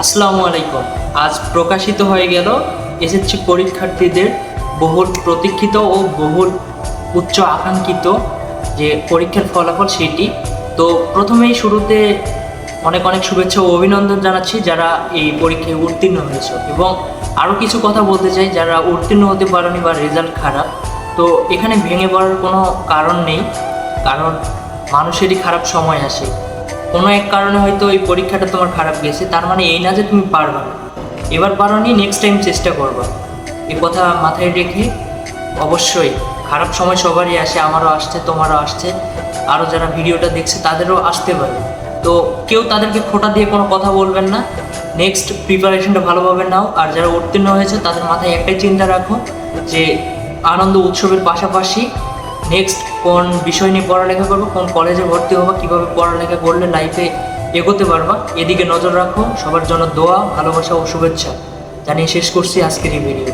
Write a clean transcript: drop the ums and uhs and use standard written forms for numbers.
আসসালামু আলাইকুম। আজ প্রকাশিত হয়ে গেল এসএসসি পরীক্ষার্থীদের বহুল প্রতীক্ষিত ও বহুল উচ্চ আকাঙ্ক্ষিত যে পরীক্ষার ফলাফল সেটি। তো প্রথমেই শুরুতে অনেক অনেক শুভেচ্ছা ও অভিনন্দন জানাচ্ছি যারা এই পরীক্ষায় উত্তীর্ণ হয়েছে, এবং আরও কিছু কথা বলতে চাই যারা উত্তীর্ণ হতে পারেনি বা রেজাল্ট খারাপ। তো এখানে ভেঙে পড়ার কোনো কারণ নেই, কারণ মানুষেরই খারাপ সময় আসে। কোনো এক কারণে হয়তো এই পরীক্ষাটা তোমার খারাপ গেছে, তার মানে এই না যে তুমি পারবা না। এবার পারোনি, নেক্সট টাইম চেষ্টা করবা। এই কথা মাথায় রেখে অবশ্যই খারাপ সময় সবারই আসে, আমারও আসছে, তোমারও আসছে, আরও যারা ভিডিওটা দেখছে তাদেরও আসতে পারে। তো কেউ তাদেরকে খোঁটা দিয়ে কোনো কথা বলবেন না, নেক্সট প্রিপারেশনটা ভালোভাবে নাও। আর যারা উত্তীর্ণ হয়েছে তাদের মাথায় একটাই চিন্তা রাখো যে আনন্দ উৎসবের পাশাপাশি নেক্সট কোন বিষয় নিয়ে পড়ালেখা করবো, কোন কলেজে ভর্তি হবো, কীভাবে পড়ালেখা করলে লাইফে এগোতে পারবা, এদিকে নজর রাখো। সবার জন্য দোয়া, ভালোবাসা ও শুভেচ্ছা জানিয়ে শেষ করছি আজকের এই ভিডিও।